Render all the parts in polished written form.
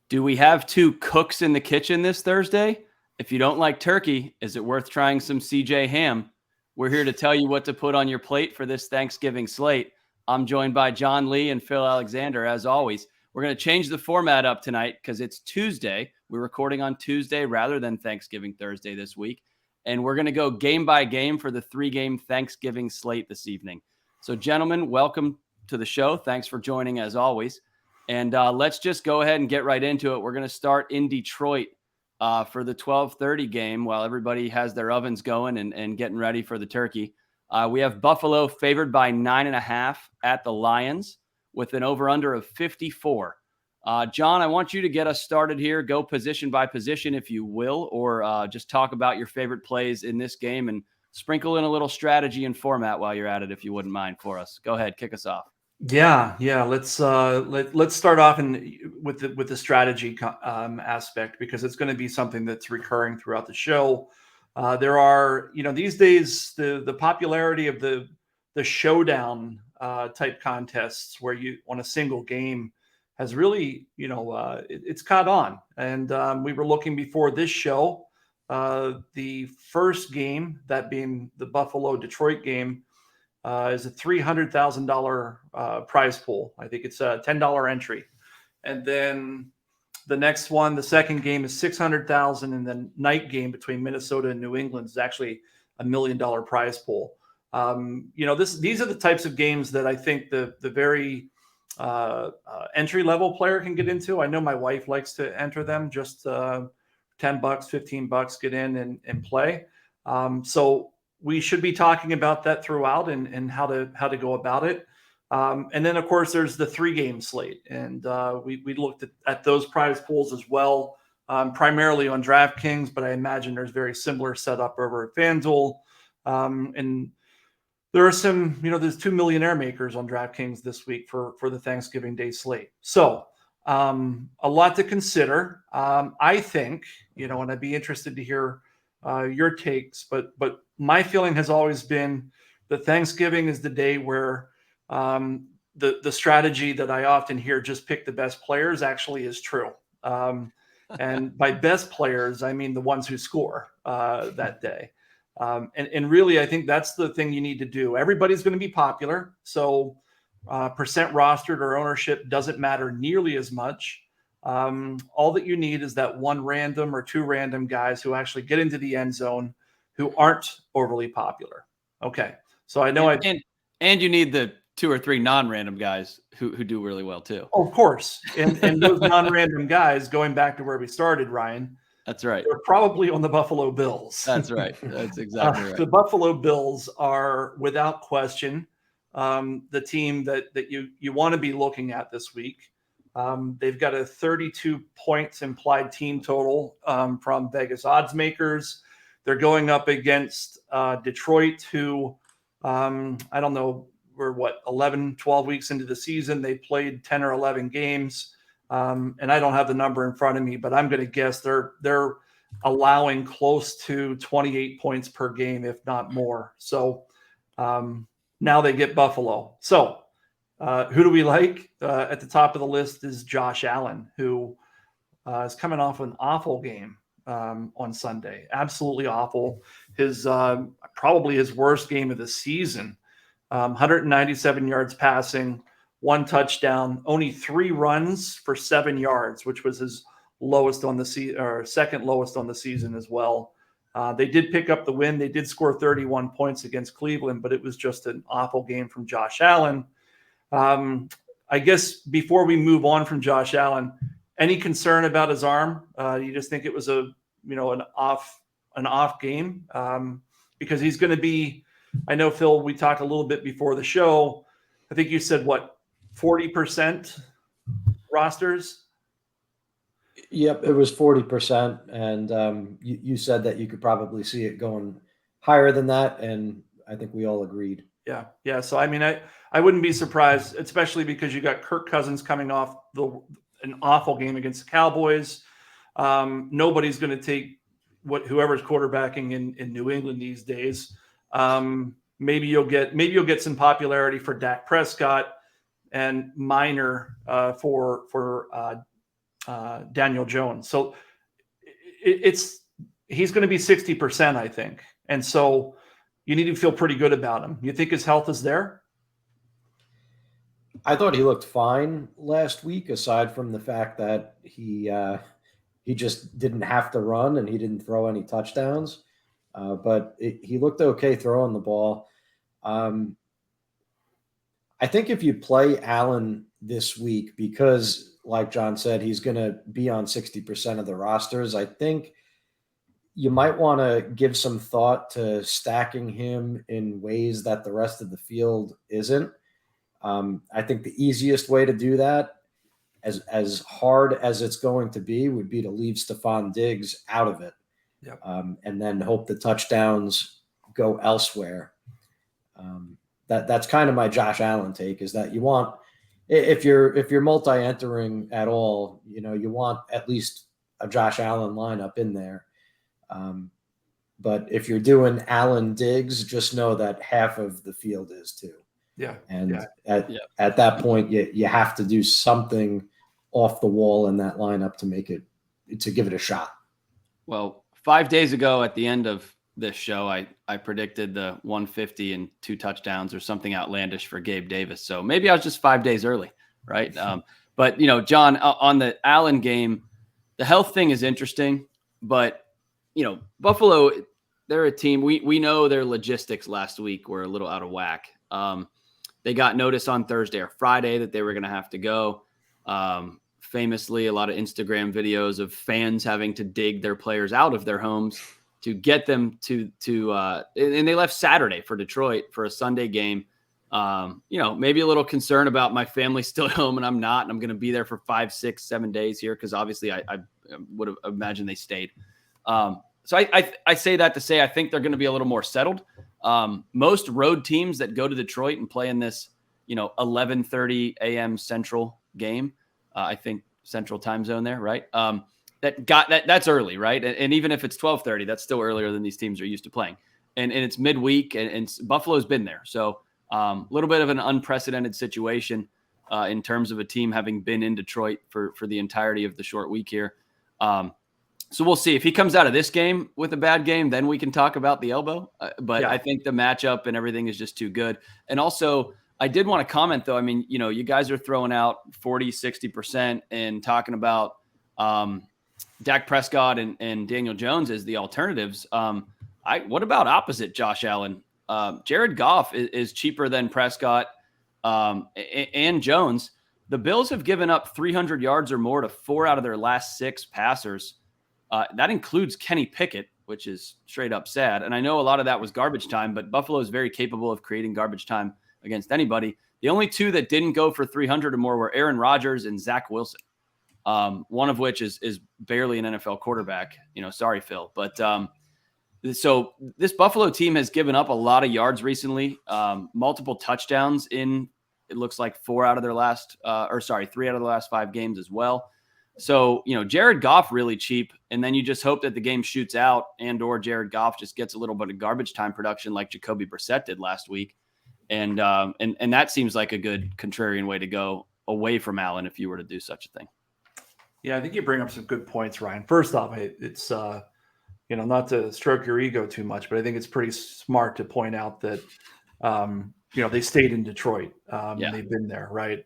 Do we have two cooks in the kitchen this Thursday? If you don't like turkey, is it worth trying some CJ ham? We're here to tell you what to put on your plate for this Thanksgiving slate. I'm joined by John Lee and Phil Alexander, as always. We're going to change the format up tonight because it's Tuesday. We're recording on Tuesday rather than Thanksgiving Thursday this week. And we're going to go game by game for the 3-game Thanksgiving slate this evening. So, gentlemen, welcome to the show. Thanks for joining, as always. And let's just go ahead and get right into it. We're going to start in Detroit for the 12:30 game while everybody has their ovens going and getting ready for the turkey. We have Buffalo favored by 9.5 at the Lions with an over-under of 54. John, I want you to get us started here. Go position by position, if you will, or just talk about your favorite plays in this game and sprinkle in a little strategy and format while you're at it, if you wouldn't mind for us. Go ahead, kick us off. Yeah. Let's start off with the strategy aspect, because it's going to be something that's recurring throughout the show. There are, these days the popularity of the showdown type contests where you on a single game has really, it's caught on. And we were looking before this show, the first game, that being the Buffalo-Detroit game, is a $300,000 prize pool. I think it's a $10 entry. And then the next one, the second game, is $600,000, and then night game between Minnesota and New England is actually $1 million prize pool. These are the types of games that I think the very entry level player can get into. I know my wife likes to enter them, just $10, $15, get in and play. So we should be talking about that throughout and how to go about it. And then, of course, there's the 3-game slate. And we looked at those prize pools as well, primarily on DraftKings, but I imagine there's very similar setup over at FanDuel. And there are some, there's 2 millionaire makers on DraftKings this week for the Thanksgiving Day slate. So a lot to consider. I think, and I'd be interested to hear your takes, but my feeling has always been that Thanksgiving is the day where the strategy that I often hear, just pick the best players, actually is true. And by best players, I mean the ones who score that day. And really, I think that's the thing you need to do. Everybody's going to be popular. So percent rostered or ownership doesn't matter nearly as much. All that you need is that one random or two random guys who actually get into the end zone who aren't overly popular. Okay. So I know and you need the 2 or 3 non-random guys who do really well too. Oh, of course. And those non-random guys, going back to where we started, Ryan. That's right. They're probably on the Buffalo Bills. That's right. That's exactly right. The Buffalo Bills are, without question, the team that you want to be looking at this week. They've got a 32 points implied team total from Vegas odds makers. They're going up against Detroit, who I don't know, we're 11, 12 weeks into the season. They played 10 or 11 games. And I don't have the number in front of me, but I'm going to guess they're allowing close to 28 points per game, if not more. So now they get Buffalo. So who do we like? At the top of the list is Josh Allen, who is coming off an awful game on Sunday. Absolutely awful. Probably his worst game of the season. 197 yards passing, 1 touchdown, only 3 runs for 7 yards, which was his lowest on the season, or second lowest on the season as well. They did pick up the win. They did score 31 points against Cleveland, but it was just an awful game from Josh Allen. I guess before we move on from Josh Allen, any concern about his arm? You just think it was an off game? Because he's going to be, I know, Phil, we talked a little bit before the show. I think you said 40% rosters? Yep, it was 40%. And you said that you could probably see it going higher than that. And I think we all agreed. Yeah. So, I mean, I wouldn't be surprised, especially because you got Kirk Cousins coming off an awful game against the Cowboys. Nobody's going to take whoever's quarterbacking in New England these days. Maybe you'll get some popularity for Dak Prescott and minor for Daniel Jones. So he's going to be 60%, I think. And so you need to feel pretty good about him. You think his health is there? I thought he looked fine last week, aside from the fact that he just didn't have to run and he didn't throw any touchdowns. But he looked okay throwing the ball. I think if you play Allen this week, because like John said, he's going to be on 60% of the rosters, I think you might want to give some thought to stacking him in ways that the rest of the field isn't. I think the easiest way to do that, as hard as it's going to be, would be to leave Stefon Diggs out of it. Yep. And then hope the touchdowns go elsewhere. That's kind of my Josh Allen take, is that you want, if you're multi-entering at all, you want at least a Josh Allen lineup in there. But if you're doing Allen Diggs, just know that half of the field is too. Yeah. And at that point, you have to do something off the wall in that lineup to give it a shot. Well, 5 days ago at the end of this show, I predicted the 150 and 2 touchdowns or something outlandish for Gabe Davis. So maybe I was just 5 days early, right? But, John, on the Allen game, the health thing is interesting. But, Buffalo, they're a team. We know their logistics last week were a little out of whack. They got notice on Thursday or Friday that they were going to have to go. Famously, a lot of Instagram videos of fans having to dig their players out of their homes to get them to and they left Saturday for Detroit for a Sunday game. Maybe a little concern about my family still at home and I'm not, and I'm going to be there for 5, 6, 7 days here, because obviously I would have imagined they stayed. So I say that to say I think they're going to be a little more settled. Most road teams that go to Detroit and play in this, 11:30 a.m. Central game, I think Central time zone there, right? That's early, right? And even if it's 12:30, that's still earlier than these teams are used to playing. And it's midweek, and Buffalo's been there. So a little bit of an unprecedented situation in terms of a team having been in Detroit for the entirety of the short week here. So we'll see. If he comes out of this game with a bad game, then we can talk about the elbow. But I think the matchup and everything is just too good. And also, I did want to comment, though. I mean, you guys are throwing out 40, 60% and talking about Dak Prescott and Daniel Jones as the alternatives. What about opposite Josh Allen? Jared Goff is cheaper than Prescott and Jones. The Bills have given up 300 yards or more to 4 out of their last 6 passers. That includes Kenny Pickett, which is straight up sad. And I know a lot of that was garbage time, but Buffalo is very capable of creating garbage time against anybody. The only 2 that didn't go for 300 or more were Aaron Rodgers and Zach Wilson, one of which is barely an NFL quarterback. Sorry, Phil. But so this Buffalo team has given up a lot of yards recently, multiple touchdowns in, it looks like 3 out of the last 5 games as well. So, Jared Goff really cheap, and then you just hope that the game shoots out and or Jared Goff just gets a little bit of garbage time production like Jacoby Brissett did last week. And that seems like a good contrarian way to go away from Allen if you were to do such a thing. Yeah, I think you bring up some good points, Ryan. First off, it's not to stroke your ego too much, but I think it's pretty smart to point out that they stayed in Detroit. And they've been there, right?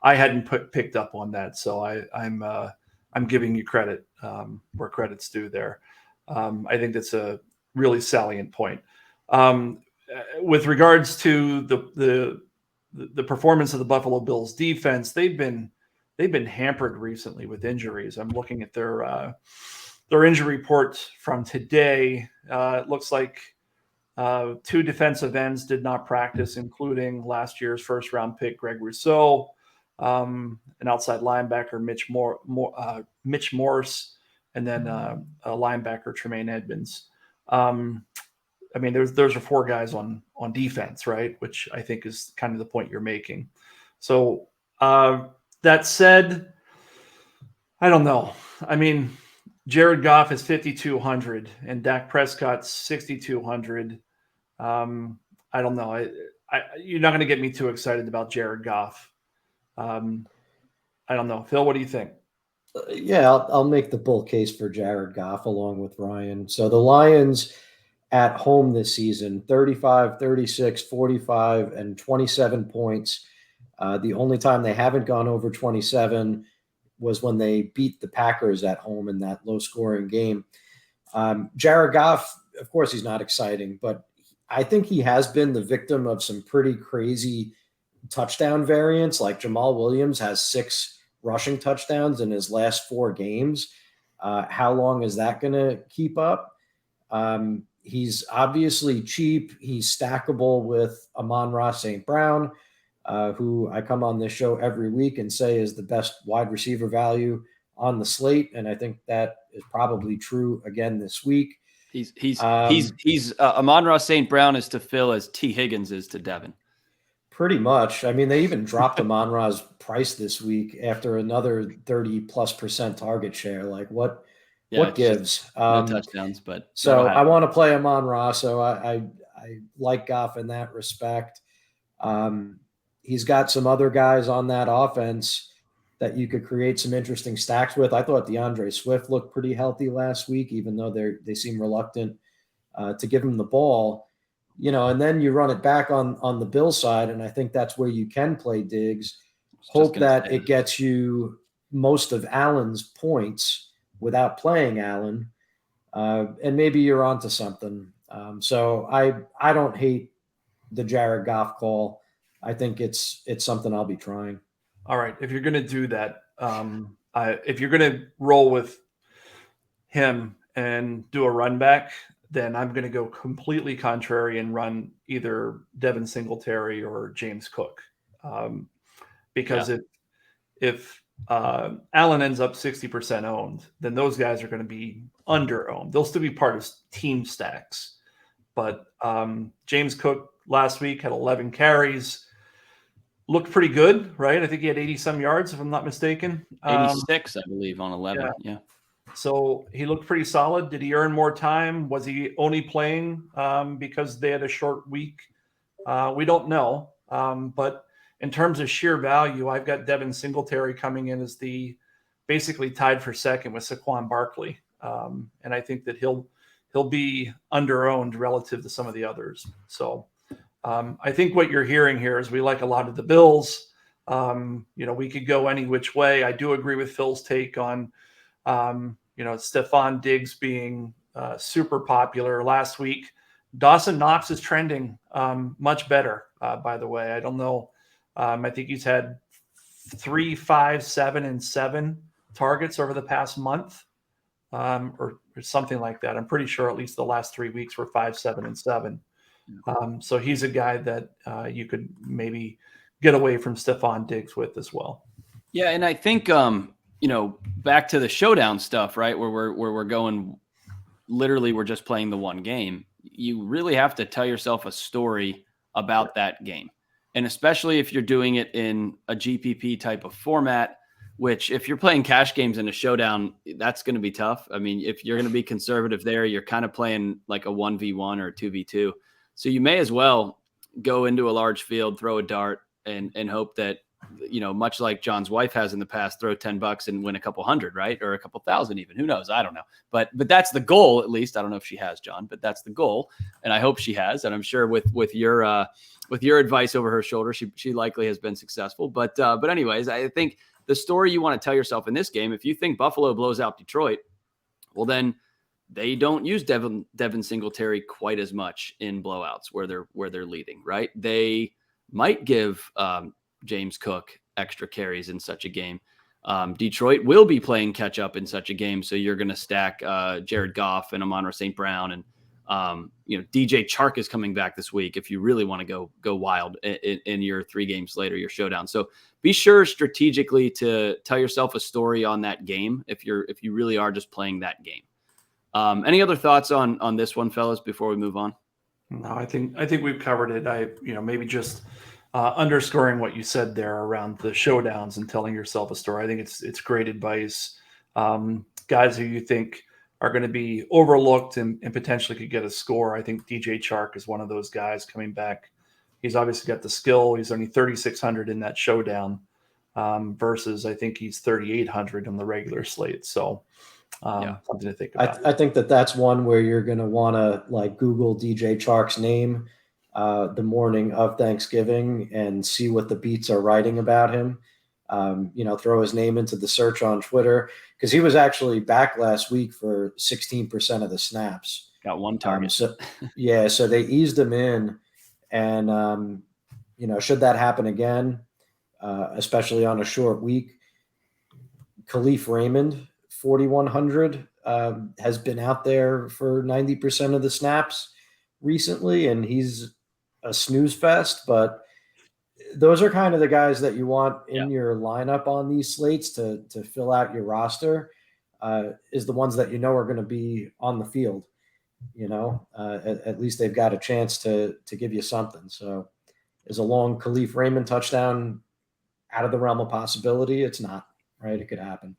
I hadn't picked up on that, so I'm giving you credit where credit's due there. I think that's a really salient point. With regards to the performance of the Buffalo Bills defense, they've been hampered recently with injuries. I'm looking at their injury report from today. It looks like 2 defensive ends did not practice, including last year's first-round pick Greg Rousseau. An outside linebacker, Mitch Morse, and then a linebacker, Tremaine Edmonds. Those are 4 guys on defense, right? Which I think is kind of the point you're making. So that said, I don't know. Jared Goff is 5,200 and Dak Prescott's 6,200. I don't know. You're not going to get me too excited about Jared Goff. I don't know. Phil, what do you think? Yeah, I'll make the bull case for Jared Goff along with Ryan. So the Lions at home this season, 35, 36, 45, and 27 points. The only time they haven't gone over 27 was when they beat the Packers at home in that low-scoring game. Jared Goff, of course, he's not exciting, but I think he has been the victim of some pretty crazy touchdown variants. Like Jamal Williams has 6 rushing touchdowns in his last 4 games. How long is that going to keep up? He's obviously cheap. He's stackable with Amon-Ra St. Brown, who I come on this show every week and say is the best wide receiver value on the slate. And I think that is probably true again this week. He's Amon-Ra St. Brown is to Phil as T. Higgins is to Devin. Pretty much. I mean, they even dropped Amon-Ra's price this week after another 30+% target share. Like what gives? No touchdowns, but so I want to play Amon-Ra. So I like Goff in that respect. He's got some other guys on that offense that you could create some interesting stacks with. I thought DeAndre Swift looked pretty healthy last week, even though they seem reluctant to give him the ball. And then you run it back on the Bill side, and I think that's where you can play Diggs. Hope that it gets you most of Allen's points without playing Allen, and maybe you're onto something. So I don't hate the Jared Goff call. I think it's something I'll be trying. All right, if you're going to do that, if you're going to roll with him and do a run back, then I'm going to go completely contrary and run either Devin Singletary or James Cook. Because if Allen ends up 60% owned, then those guys are going to be under owned. They'll still be part of team stacks. But James Cook last week had 11 carries, looked pretty good, right? I think he had 80 some yards, if I'm not mistaken. 86, I believe, on 11. Yeah. So he looked pretty solid. Did he earn more time? Was he only playing because they had a short week? We don't know. But in terms of sheer value, I've got Devin Singletary coming in as the basically tied for second with Saquon Barkley. And I think that he'll be under-owned relative to some of the others. So I think what you're hearing here is we like a lot of the Bills. We could go any which way. I do agree with Phil's take on Stefon Diggs being super popular last week. Dawson Knox is trending much better, by the way. I don't know. I think he's had 3, 5, 7, and 7 targets over the past month, or something like that. I'm pretty sure at least the last 3 weeks were 5, 7, and 7. So he's a guy that you could maybe get away from Stefon Diggs with as well. Yeah, and I think back to the showdown stuff, right? Where we're going, literally, we're just playing the one game. You really have to tell yourself a story about that game. And especially if you're doing it in a GPP type of format, which if you're playing cash games in a showdown, that's going to be tough. I mean, if you're going to be conservative there, you're kind of playing like a 1v1 or a 2v2. So you may as well go into a large field, throw a dart, and hope that, much like John's wife has in the past, throw $10 and win a couple hundred, right? Or a couple thousand even. Who knows? I don't know. But that's the goal, at least. I don't know if she has, John, but that's the goal. And I hope she has. And I'm sure with your advice over her shoulder, she likely has been successful. But anyways, I think the story you want to tell yourself in this game, if you think Buffalo blows out Detroit, well, then they don't use Devin Singletary quite as much in blowouts where they're leading, right? They might give James Cook extra carries in such a game. Detroit will be playing catch up in such a game, so you're going to stack Jared Goff and Amon-Ra St. Brown, and DJ Chark is coming back this week if you really want to go wild in your 3 games later, your showdown. So be sure strategically to tell yourself a story on that game if you really are just playing that game. Any other thoughts on this one, fellas, before we move on? No, I think we've covered it. Maybe just underscoring what you said there around the showdowns and telling yourself a story. I think it's great advice. Guys who you think are going to be overlooked and potentially could get a score. I think DJ Chark is one of those guys coming back. He's obviously got the skill. He's only 3,600 in that showdown. versus I think he's 3,800 on the regular slate. So something to think about. I think that's one where you're going to want to like Google DJ Chark's name the morning of Thanksgiving and see what the beats are writing about him. Throw his name into the search on Twitter, because he was actually back last week for 16% of the snaps. Got one target. So they eased him in, and should that happen again, especially on a short week, Khalif Raymond, 4,100, has been out there for 90% of the snaps recently, and he's a snooze fest, but those are kind of the guys that you want in your lineup on these slates to fill out your roster, is the ones that are going to be on the field. At least they've got a chance to give you something. So is a long Khalif Raymond touchdown out of the realm of possibility? It's not, right? It could happen.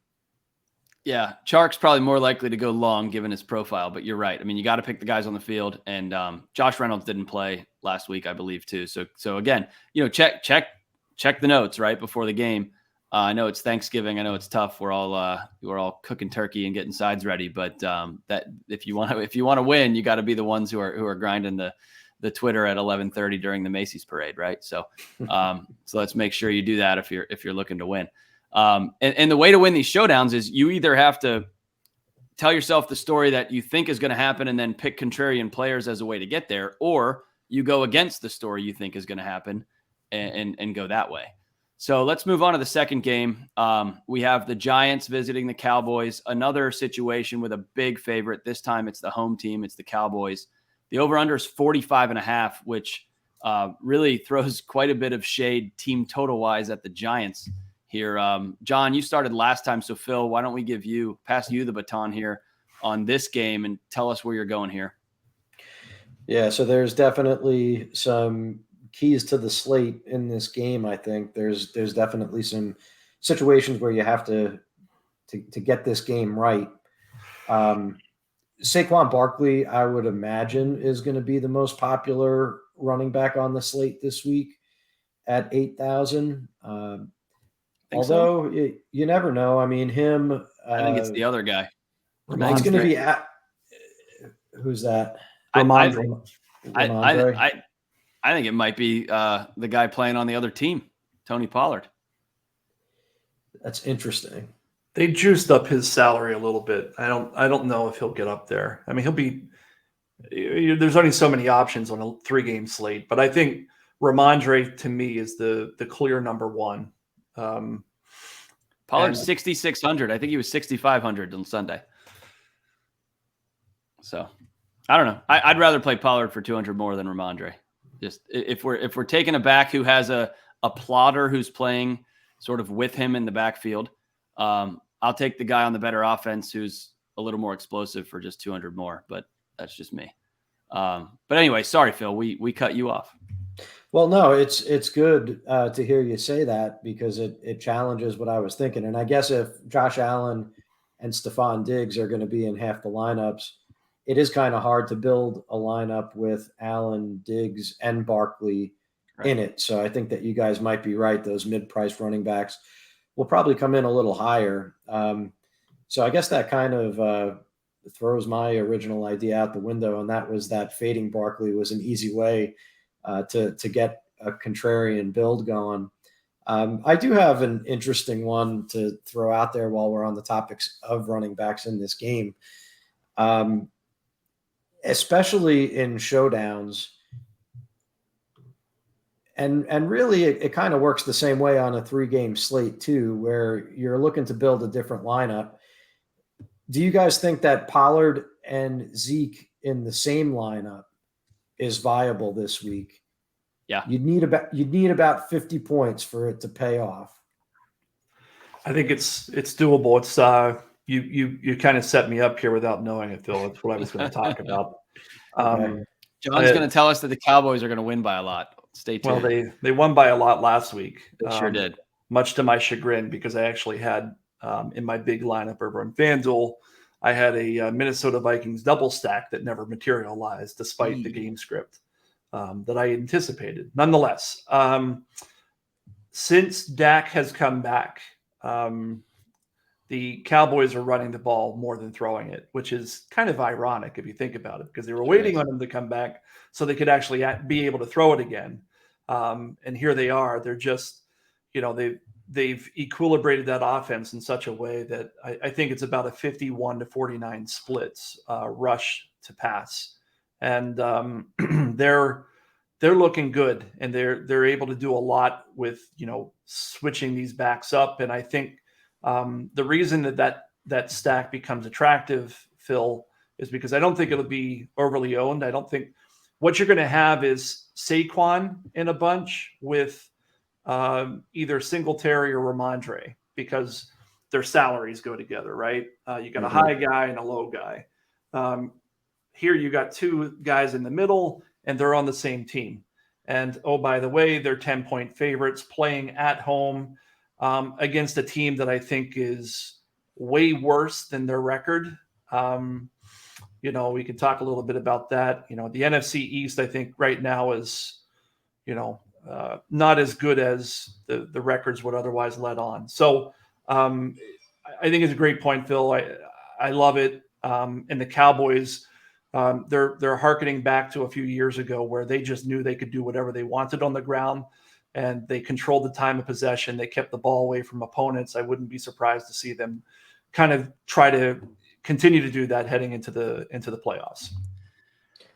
Yeah, Chark's probably more likely to go long given his profile, but you're right. I mean, you got to pick the guys on the field, and Josh Reynolds didn't play last week, I believe, too. So again, check the notes right before the game. I know it's Thanksgiving. I know it's tough. We're all cooking turkey and getting sides ready, but that if you want to win, you got to be the ones who are grinding the Twitter at 11:30 during the Macy's parade, right? So so let's make sure you do that if you're looking to win. And the way to win these showdowns is you either have to tell yourself the story that you think is going to happen and then pick contrarian players as a way to get there, or you go against the story you think is going to happen and go that way. So let's move on to the second game. We have the Giants visiting the Cowboys, another situation with a big favorite. This time it's the home team. It's the Cowboys. The over-under is 45.5, which really throws quite a bit of shade team total-wise at the Giants here. John, you started last time. So Phil, why don't we pass you the baton here on this game and tell us where you're going here. Yeah. So there's definitely some keys to the slate in this game. I think there's definitely some situations where you have to get this game right. Saquon Barkley, I would imagine, is going to be the most popular running back on the slate this week at 8,000. Although you never know. I mean, him. I think it's the other guy. It's going to be who's that? Ramondre. I think it might be the guy playing on the other team, Tony Pollard. That's interesting. They juiced up his salary a little bit. I don't know if he'll get up there. I mean, there's only so many options on a 3-game slate, but I think Ramondre to me is the clear number one. Pollard's 6,600. I think he was 6,500 on Sunday. So I don't know. I'd rather play Pollard for 200 more than Ramondre. Just if we're taking a back who has a plotter who's playing sort of with him in the backfield, I'll take the guy on the better offense who's a little more explosive for just 200 more, but that's just me. But anyway, sorry, Phil, we cut you off. Well, no, it's good to hear you say that, because it challenges what I was thinking. And I guess if Josh Allen and Stefon Diggs are going to be in half the lineups, it is kind of hard to build a lineup with Allen, Diggs, and Barkley in it. So I think that you guys might be right. Those mid-priced running backs will probably come in a little higher. So I guess that kind of throws my original idea out the window, and that was that fading Barkley was an easy way to get a contrarian build going. I do have an interesting one to throw out there while we're on the topics of running backs in this game, especially in showdowns. And really, it kind of works the same way on a 3-game slate too, where you're looking to build a different lineup. Do you guys think that Pollard and Zeke in the same lineup is viable this week? Yeah, you'd need about 50 points for it to pay off. I think it's doable. It's you kind of set me up here without knowing it, Phil. That's what I was going to talk about. John's going to tell us that the Cowboys are going to win by a lot. Stay tuned. Well, they won by a lot last week. They sure did. Much to my chagrin, because I actually had in my big lineup over on FanDuel, I had a Minnesota Vikings double stack that never materialized despite the game script that I anticipated. Nonetheless, since Dak has come back, the Cowboys are running the ball more than throwing it, which is kind of ironic if you think about it, because they were waiting on him to come back so they could actually be able to throw it again. And here they are. They're just, they've equilibrated that offense in such a way that I think it's about a 51-49 splits rush to pass. And they're looking good, and they're able to do a lot with, switching these backs up. And I think the reason that stack becomes attractive, Phil, is because I don't think it'll be overly owned. I don't think what you're going to have is Saquon in a bunch with either Singletary or Ramondre, because their salaries go together, right? You got a high guy and a low guy. Here you got two guys in the middle, and they're on the same team. And, oh, by the way, they're 10-point favorites playing at home against a team that I think is way worse than their record. We can talk a little bit about that. The NFC East, I think right now is, not as good as the records would otherwise let on. So I think it's a great point, Phil. I love it. And the Cowboys, they're hearkening back to a few years ago where they just knew they could do whatever they wanted on the ground, and they controlled the time of possession. They kept the ball away from opponents. I wouldn't be surprised to see them kind of try to continue to do that heading into the playoffs.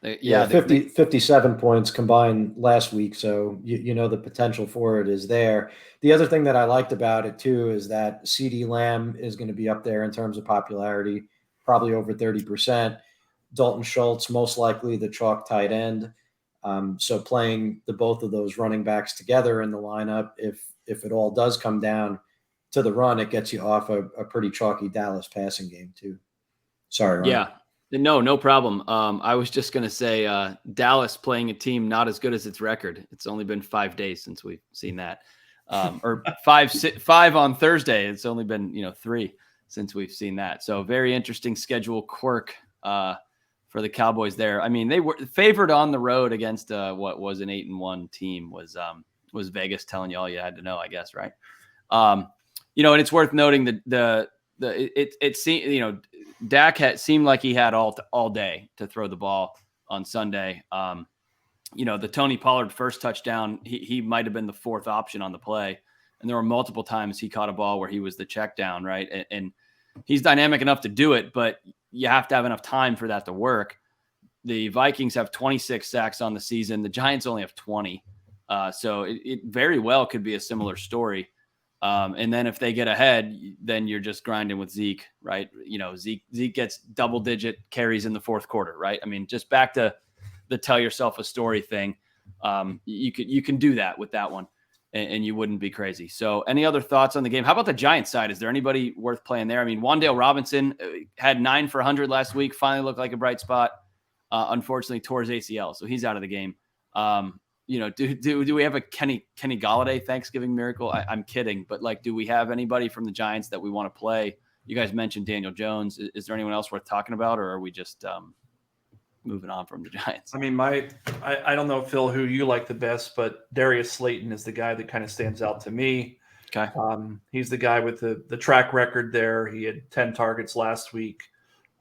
57 points combined last week. So, the potential for it is there. The other thing that I liked about it too is that CeeDee Lamb is going to be up there in terms of popularity, probably over 30%. Dalton Schultz, most likely the chalk tight end. So playing both of those running backs together in the lineup, if it all does come down to the run, it gets you off a pretty chalky Dallas passing game too. Sorry, Ron. Yeah. No problem. I was just going to say Dallas playing a team not as good as its record. It's only been 5 days since we've seen that. Or five on Thursday. It's only been, 3 since we've seen that. So very interesting schedule quirk for the Cowboys there. I mean, they were favored on the road against what was an 8-1 team was Vegas telling you all you had to know, I guess, right? And it's worth noting that it seemed, Dak seemed like he had all day to throw the ball on Sunday. The Tony Pollard first touchdown, he might have been the fourth option on the play. And there were multiple times he caught a ball where he was the check down, right? And he's dynamic enough to do it, but you have to have enough time for that to work. The Vikings have 26 sacks on the season. The Giants only have 20. So it very well could be a similar story. And then if they get ahead, then you're just grinding with Zeke, right? Zeke gets double-digit carries in the fourth quarter, right? I mean, just back to the tell yourself a story thing. You can do that with that one, and you wouldn't be crazy. So any other thoughts on the game? How about the Giants side? Is there anybody worth playing there? I mean, Wan'Dale Robinson had 9 for 100 last week, finally looked like a bright spot. Unfortunately, tore his ACL, so he's out of the game. Do we have a Kenny Golladay Thanksgiving miracle? I'm kidding, but do we have anybody from the Giants that we want to play? You guys mentioned Daniel Jones. Is there anyone else worth talking about, or are we just moving on from the Giants? I mean, I don't know, Phil, who you like the best, but Darius Slayton is the guy that kind of stands out to me. Okay. He's the guy with the track record there. He had 10 targets last week.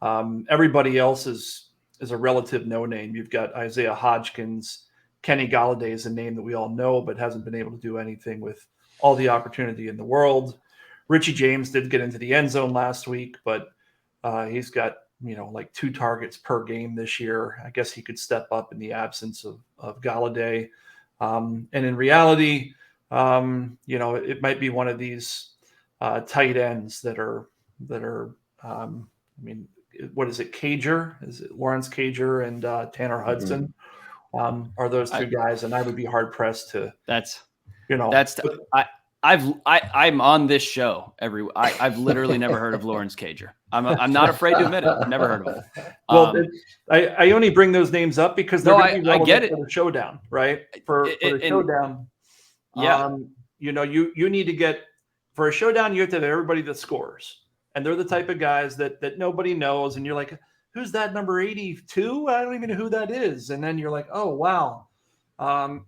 Everybody else is a relative no-name. You've got Isaiah Hodgkins. Kenny Golladay is a name that we all know, but hasn't been able to do anything with all the opportunity in the world. Richie James did get into the end zone last week, but he's got, 2 targets per game this year. I guess he could step up in the absence of Golladay. And in reality, it might be one of these tight ends that are what is it? Cager? Is it Lawrence Cager and Tanner Hudson? Are those two guys? And I would be hard pressed to. I'm on this show I've literally never heard of Lawrence Cager. I'm not afraid to admit it. I've never heard of him. Well, I only bring those names up because they're going to be relevant get it. for the showdown, right? For the showdown. Yeah. You need to get for a showdown. You have to have everybody that scores, and they're the type of guys that nobody knows, and you're like, who's that number 82? I don't even know who that is. And then you're like, oh, wow. And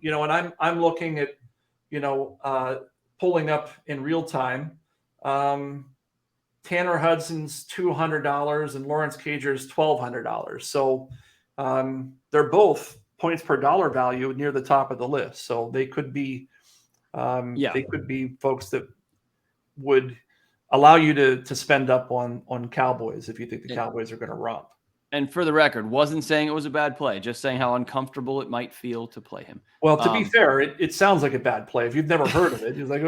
I'm looking at, pulling up in real time. Tanner Hudson's $200 and Lawrence Cager's $1,200. So they're both points per dollar value near the top of the list. So they could be they could be folks that would allow you to spend up on Cowboys if you think the Cowboys are going to romp. And for the record, wasn't saying it was a bad play, just saying how uncomfortable it might feel to play him. Well, to be fair, it sounds like a bad play. If you've never heard of it, it's like,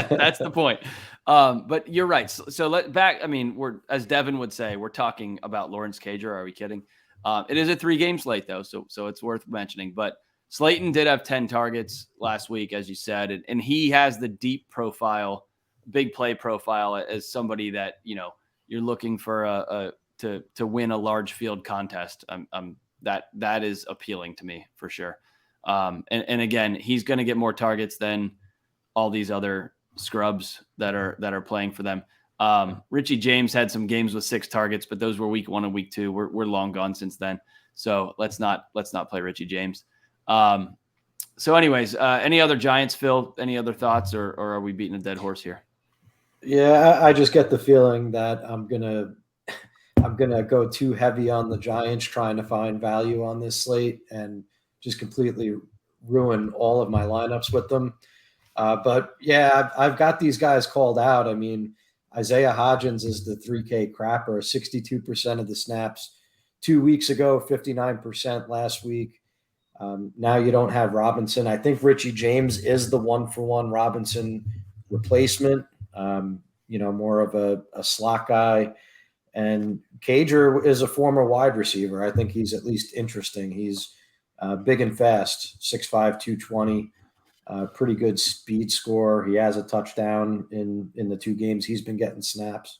that's the point. But you're right. So I mean, we're, as Devin would say, we're talking about Lawrence Cager. Are we kidding? It is a 3-game slate though. So it's worth mentioning, but Slayton did have 10 targets last week, as you said, and he has the deep profile, big play profile as somebody that, you're looking for to win a large field contest. That is appealing to me for sure. And again, he's going to get more targets than all these other scrubs that are playing for them. Richie James had some games with 6 targets, but those were week 1 and week 2. We're long gone since then. So let's not play Richie James. So anyways, any other Giants, Phil, any other thoughts or are we beating a dead horse here? Yeah, I just get the feeling that I'm gonna go too heavy on the Giants trying to find value on this slate and just completely ruin all of my lineups with them. But yeah, I've got these guys called out. I mean, Isaiah Hodgins is the 3K crapper, 62% of the snaps 2 weeks ago, 59% last week. Now you don't have Robinson. I think Richie James is the 1-for-1 Robinson replacement. More of a slot guy. And Cager is a former wide receiver. I think he's at least interesting. He's big and fast, 6'5", 220, pretty good speed score. He has a touchdown in the 2 games he's been getting snaps.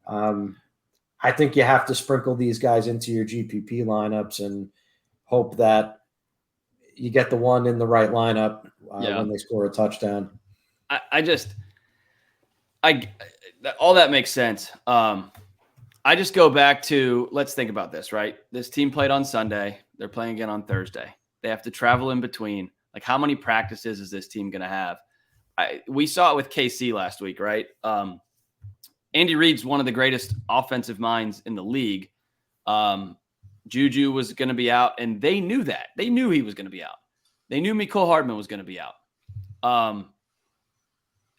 I think you have to sprinkle these guys into your GPP lineups and hope that you get the one in the right lineup when they score a touchdown. All that makes sense. I just go back to, let's think about this, right? This team played on Sunday. They're playing again on Thursday. They have to travel in between. Like, how many practices is this team going to have? We saw it with KC last week, right? Andy Reid's one of the greatest offensive minds in the league. Juju was going to be out, and they knew that. They knew he was going to be out. They knew Mecole Hardman was going to be out.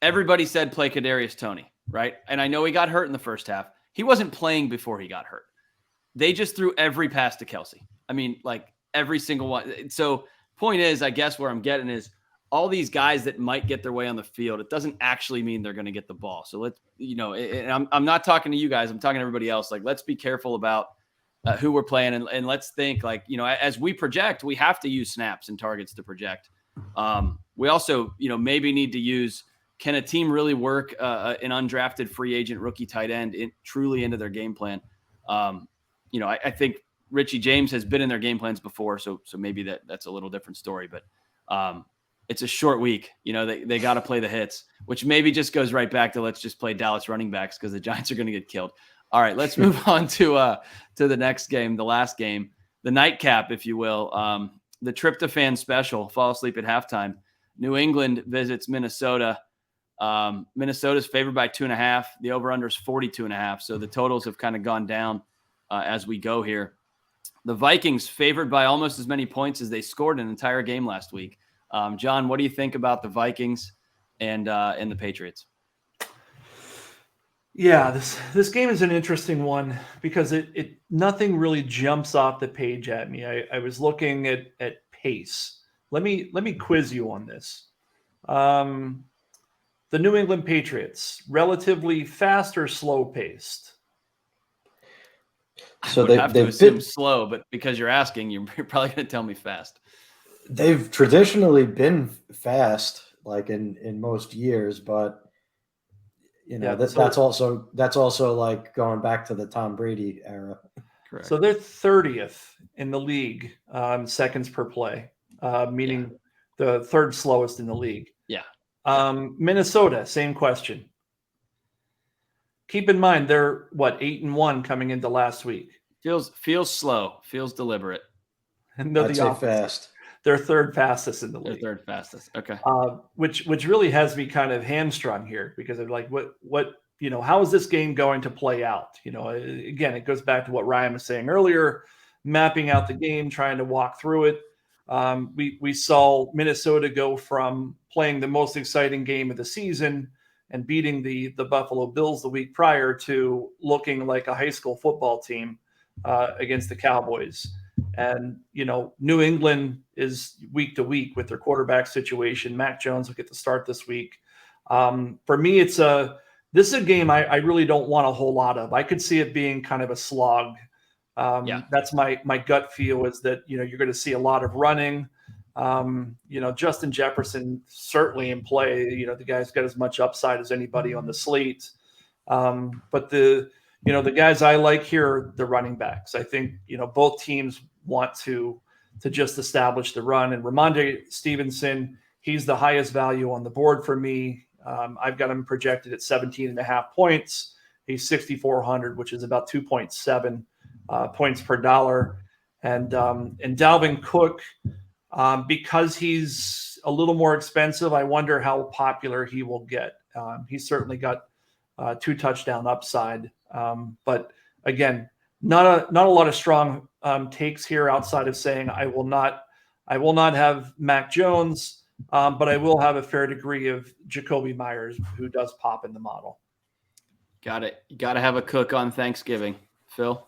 Everybody said play Kadarius Toney, right? And I know he got hurt in the first half. He wasn't playing before he got hurt. They just threw every pass to Kelsey. I mean, like every single one. So point is, I guess where I'm getting is all these guys that might get their way on the field, it doesn't actually mean they're going to get the ball. So let's, and I'm not talking to you guys. I'm talking to everybody else. Like, let's be careful about who we're playing. And let's think like, as we project, we have to use snaps and targets to project. We also, maybe need to use, can a team really work an undrafted free agent rookie tight end truly into their game plan? I think Richie James has been in their game plans before, so maybe that's a little different story. But it's a short week. They got to play the hits, which maybe just goes right back to let's just play Dallas running backs because the Giants are going to get killed. All right, let's move on to the next game, the last game, the nightcap, if you will, the tryptophan special, fall asleep at halftime. New England visits Minnesota. Minnesota's favored by 2.5. The over-under is 42.5. So the totals have kind of gone down as we go here. The Vikings favored by almost as many points as they scored an entire game last week. John, what do you think about the Vikings and the Patriots? Yeah, this game is an interesting one because it nothing really jumps off the page at me. I was looking at pace. Let me quiz you on this. The New England Patriots, relatively fast or slow paced? So they have to assume slow, but because you're asking, you're probably going to tell me fast. They've traditionally been fast, like in most years, but that's also like going back to the Tom Brady era. Correct. So they're 30th in the league seconds per play, meaning the third slowest in the league. Yeah. Minnesota, same question. Keep in mind they're 8-1 coming into last week. Feels slow, feels deliberate. And I'd say fast. They're third fastest in the They're league. third fastest. Okay. Which really has me kind of hamstrung here because of like what how is this game going to play out? Again, it goes back to what Ryan was saying earlier, mapping out the game, trying to walk through it. We saw Minnesota go from playing the most exciting game of the season and beating the Buffalo Bills the week prior to looking like a high school football team against the Cowboys. And, New England is week to week with their quarterback situation. Mac Jones will get the start this week. For me, this is a game I really don't want a whole lot of. I could see it being kind of a slog. That's my gut feel is that, you're going to see a lot of running. Justin Jefferson certainly in play. The guy's got as much upside as anybody on the slate. But the guys I like here are the running backs. I think, both teams want to just establish the run. And Ramondre Stevenson, he's the highest value on the board for me. I've got him projected at 17.5 points. He's 6,400, which is about 2.7 points per dollar. And Dalvin Cook, because he's a little more expensive, I wonder how popular he will get. He's certainly got 2 touchdown upside. But again, not a lot of strong takes here outside of saying I will not have Mac Jones, but I will have a fair degree of Jacoby Myers, who does pop in the model. Got it. You got to have a Cook on Thanksgiving. Phil?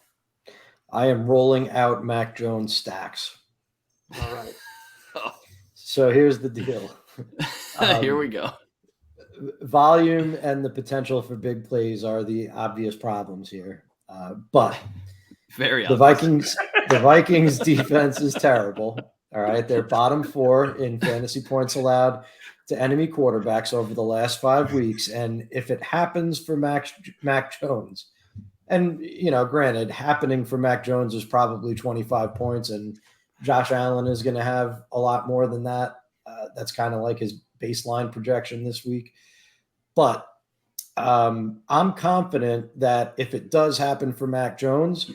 I am rolling out Mac Jones stacks. All right. So here's the deal. Here we go. Volume and the potential for big plays are the obvious problems here. But the Vikings defense is terrible. All right. They're bottom 4 in fantasy points allowed to enemy quarterbacks over the last 5 weeks. And if it happens for Mac Jones, and, granted, happening for Mac Jones is probably 25 points, and Josh Allen is going to have a lot more than that. That's kind of like his baseline projection this week. But I'm confident that if it does happen for Mac Jones,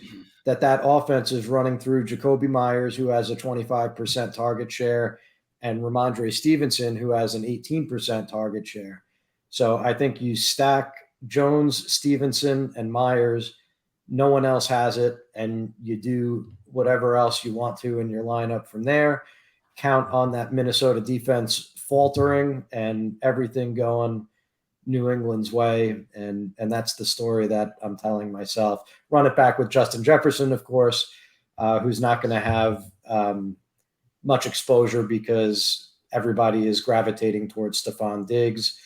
that offense is running through Jacoby Myers, who has a 25% target share, and Ramondre Stevenson, who has an 18% target share. So I think you stack Jones, Stevenson, and Myers. No one else has it, and you do whatever else you want to in your lineup from there. Count on that Minnesota defense faltering and everything going New England's way, and that's the story that I'm telling myself. Run it back with Justin Jefferson, of course, who's not going to have much exposure because everybody is gravitating towards Stefon Diggs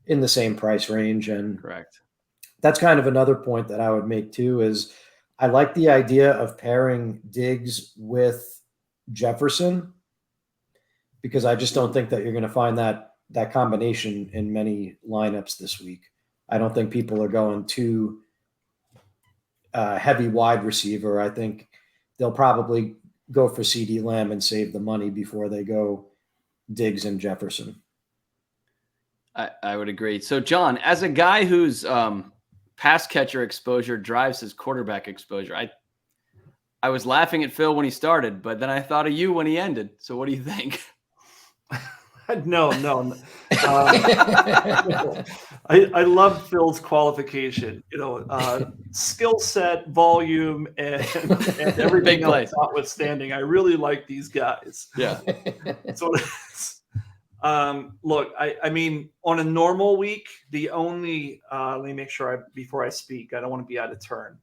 in the same price range. And correct. That's kind of another point that I would make too, is I like the idea of pairing Diggs with Jefferson, because I just don't think that you're going to find that combination in many lineups this week. I don't think people are going too heavy wide receiver. I think they'll probably go for CeeDee Lamb and save the money before they go Diggs and Jefferson. I would agree. So, John, as a guy whose pass catcher exposure drives his quarterback exposure, I was laughing at Phil when he started, but then I thought of you when he ended. So what do you think? No. I love Phil's qualification. Skill set, volume, and everything else notwithstanding. I really like these guys. Yeah. So look, I mean, on a normal week, the only let me make sure before I speak, I don't want to be out of turn.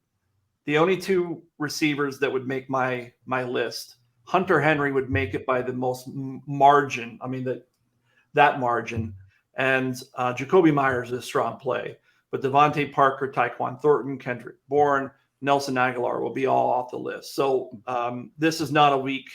The only 2 receivers that would make my list, Hunter Henry would make it by the most margin. I mean, that margin. And Jacoby Myers is a strong play. But Devontae Parker, Tyquan Thornton, Kendrick Bourne, Nelson Aguilar will be all off the list. So this is not a week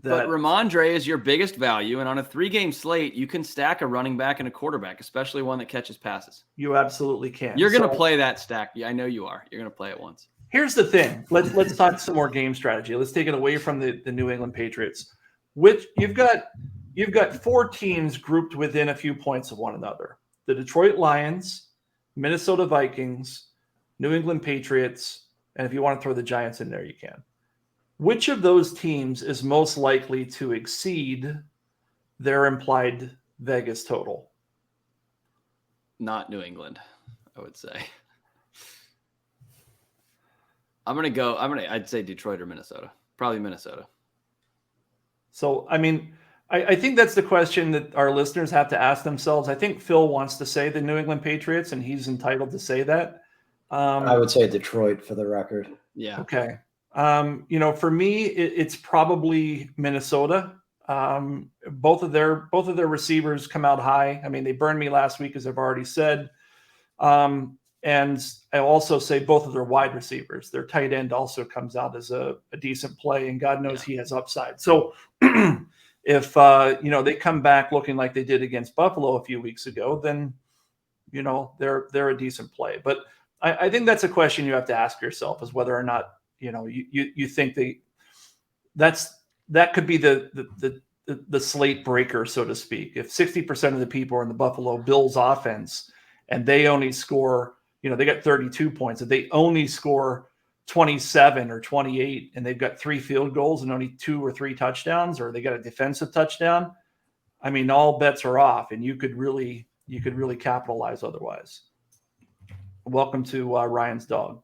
that... But Ramondre is your biggest value. And on a 3-game slate, you can stack a running back and a quarterback, especially one that catches passes. You absolutely can. You're going to play that stack. Yeah, I know you are. You're going to play it once. Here's the thing. Let's talk some more game strategy. Let's take it away from the New England Patriots, which you've got 4 teams grouped within a few points of one another. The Detroit Lions, Minnesota Vikings, New England Patriots, and if you want to throw the Giants in there, you can. which of those teams is most likely to exceed their implied Vegas total? Not New England, I would say. I'd say Detroit or Minnesota. Probably Minnesota. So, I mean, I think that's the question that our listeners have to ask themselves. I think Phil wants to say the New England Patriots, and he's entitled to say that. I would say Detroit for the record. Yeah. Okay. For me, it's probably Minnesota. Both of their receivers come out high. I mean, they burned me last week, as I've already said. And I'll also say both of their wide receivers. Their tight end also comes out as a decent play, and God knows he has upside. So if they come back looking like they did against Buffalo a few weeks ago, then they're a decent play. But I think that's a question you have to ask yourself, is whether or not you think that could be the slate breaker, so to speak. If 60% of the people are in the Buffalo Bills offense and they only score, they got 32 points, if they only score 27 or 28 and they've got 3 field goals and only 2 or 3 touchdowns, or they got a defensive touchdown, I mean, all bets are off, and you could really capitalize otherwise. Welcome to Ryan's dog.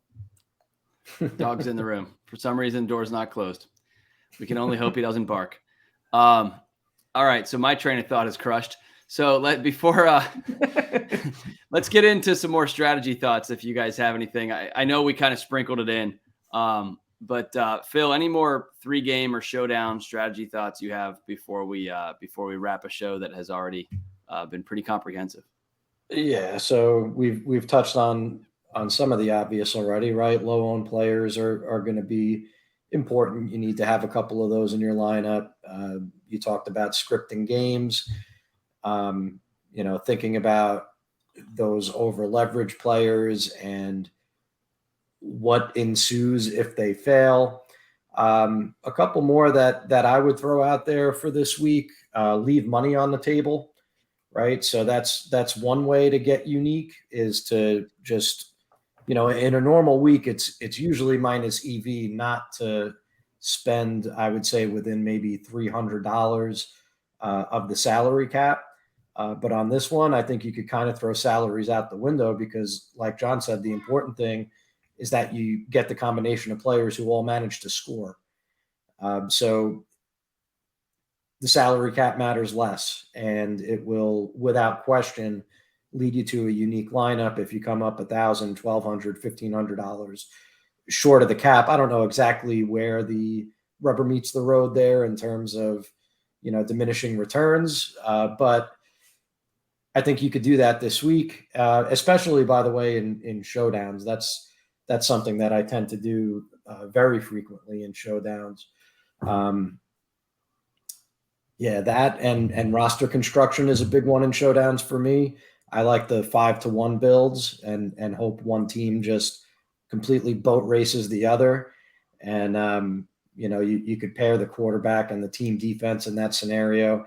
Dog's in the room. For some reason, door's not closed. We can only hope he doesn't bark. All right, so my train of thought is crushed. So let's get into some more strategy thoughts if you guys have anything. I know we kind of sprinkled it in, but Phil, any more 3-game or showdown strategy thoughts you have before we wrap a show that has already been pretty comprehensive? Yeah, so we've touched on some of the obvious already, right? Low owned players are going to be important. You need to have a couple of those in your lineup. You talked about scripting games, thinking about those over leverage players and what ensues if they fail. A couple more that I would throw out there for this week, leave money on the table, right? So that's one way to get unique, is to just, in a normal week, it's usually minus EV not to spend, I would say, within maybe $300 of the salary cap. But on this one, I think you could kind of throw salaries out the window, because like John said, the important thing is that you get the combination of players who all manage to score. So the salary cap matters less, and it will, without question, lead you to a unique lineup if you come up $1,000, $1,200, $1,500 short of the cap. I don't know exactly where the rubber meets the road there in terms of, diminishing returns, but I think you could do that this week, especially, by the way, in showdowns. That's something that I tend to do very frequently in showdowns. That and roster construction is a big one in showdowns for me. I like the 5-1 builds and hope one team just completely boat races the other. And, you could pair the quarterback and the team defense in that scenario,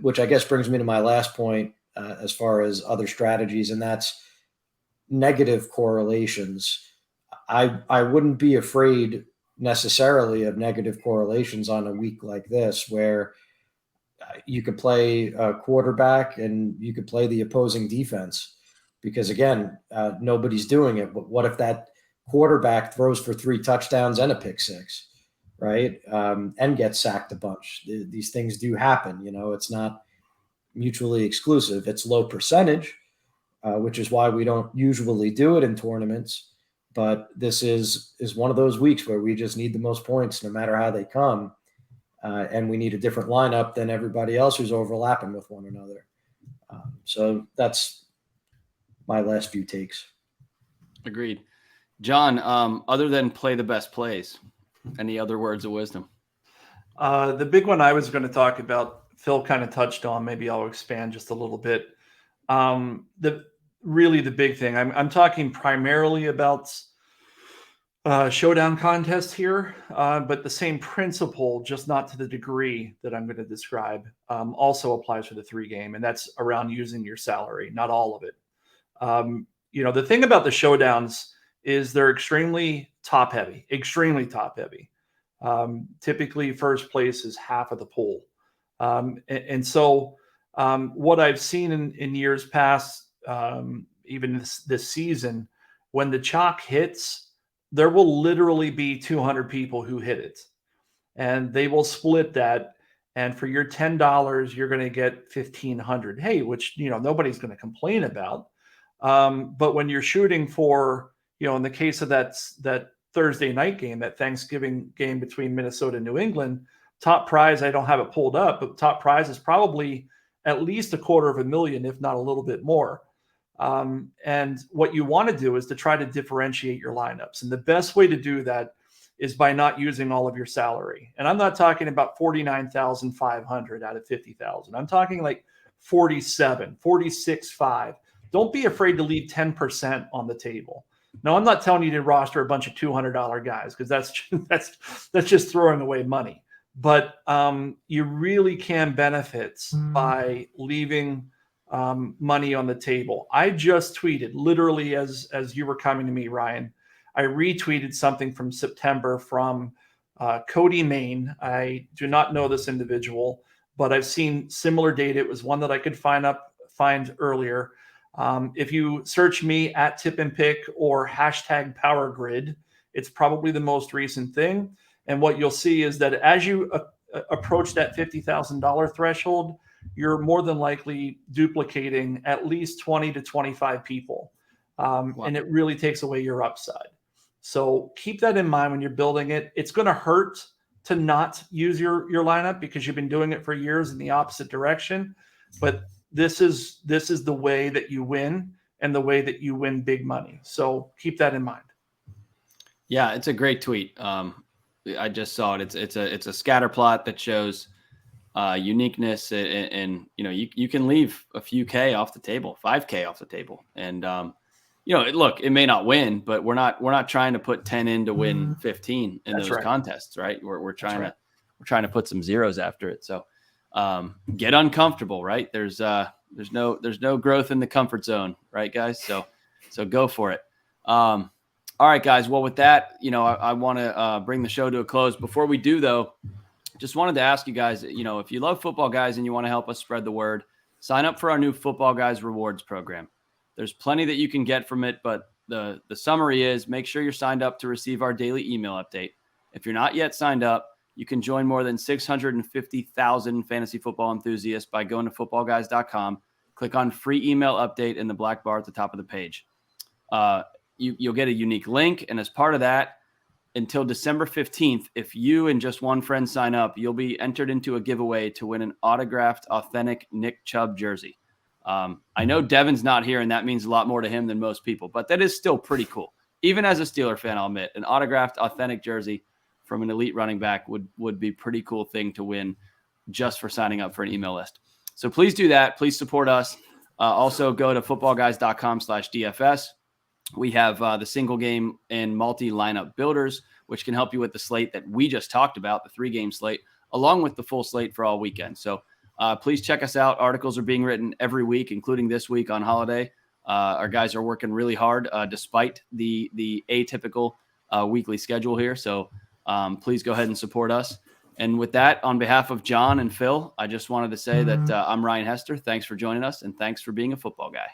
which I guess brings me to my last point as far as other strategies, and that's negative correlations. I wouldn't be afraid necessarily of negative correlations on a week like this, where you could play a quarterback and you could play the opposing defense, because again, nobody's doing it. But what if that quarterback throws for 3 touchdowns and a pick 6, right? And gets sacked a bunch? These things do happen. It's not mutually exclusive. It's low percentage, which is why we don't usually do it in tournaments. But this is one of those weeks where we just need the most points, no matter how they come. And we need a different lineup than everybody else who's overlapping with one another. So that's my last few takes. Agreed. John, other than play the best plays, any other words of wisdom? The big one I was going to talk about, Phil kind of touched on, maybe I'll expand just a little bit. The big thing, I'm talking primarily about showdown contests here, but the same principle, just not to the degree that I'm going to describe, also applies for the 3-game, and that's around using your salary, not all of it. The thing about the showdowns is they're extremely top heavy. Typically, first place is half of the pool. So what I've seen in years past, even this season, when the chalk hits, there will literally be 200 people who hit it, and they will split that. And for your $10, you're going to get 1,500. Hey, which, nobody's going to complain about. But when you're shooting for, in the case of that Thursday night game, that Thanksgiving game between Minnesota and New England, top prize, I don't have it pulled up, but top prize is probably at least $250,000, if not a little bit more. And what you want to do is to try to differentiate your lineups. And the best way to do that is by not using all of your salary. And I'm not talking about 49,500 out of 50,000. I'm talking like 47, 46.5. Don't be afraid to leave 10% on the table. Now, I'm not telling you to roster a bunch of $200 guys, because that's just throwing away money. But you really can benefit by leaving money on the table. I just tweeted, literally as you were coming to me, Ryan, I retweeted something from September from Cody Main. I do not know this individual, but I've seen similar data. It was one that I could find earlier. If you search me at Tip and Pick or hashtag Powergrid, it's probably the most recent thing. And what you'll see is that as you approach that $50,000 threshold, you're more than likely duplicating at least 20 to 25 people. Wow. And it really takes away your upside. So keep that in mind when you're building it. It's going to hurt to not use your lineup because you've been doing it for years in the opposite direction. But this is the way that you win, and the way that you win big money. So keep that in mind. Yeah, it's a great tweet. I just saw it. It's a scatter plot that shows uniqueness, and you can leave a few K off the table, 5K off the table, and look, it may not win, but we're not trying to put 10 in to win 15 in those contests, right? We're trying to put some zeros after it. So get uncomfortable, right? There's no growth in the comfort zone, right, guys? So go for it. All right, guys. Well, with that, I want to bring the show to a close. Before we do, though, just wanted to ask you guys, if you love Football Guys and you want to help us spread the word, sign up for our new Football Guys rewards program. There's plenty that you can get from it, but the summary is make sure you're signed up to receive our daily email update. If you're not yet signed up, you can join more than 650,000 fantasy football enthusiasts by going to footballguys.com. Click on free email update in the black bar at the top of the page. You'll get a unique link, and as part of that, until December 15th, if you and just one friend sign up, you'll be entered into a giveaway to win an autographed, authentic Nick Chubb jersey. I know Devin's not here, and that means a lot more to him than most people, but that is still pretty cool. Even as a Steeler fan, I'll admit, an autographed, authentic jersey from an elite running back would be a pretty cool thing to win just for signing up for an email list. So please do that. Please support us. Also go to footballguys.com/DFS. We have the single game and multi-lineup builders, which can help you with the slate that we just talked about, the 3-game slate, along with the full slate for all weekend. So please check us out. Articles are being written every week, including this week on holiday. Our guys are working really hard despite the atypical weekly schedule here. So please go ahead and support us. And with that, on behalf of John and Phil, I just wanted to say that I'm Ryan Hester. Thanks for joining us, and thanks for being a football guy.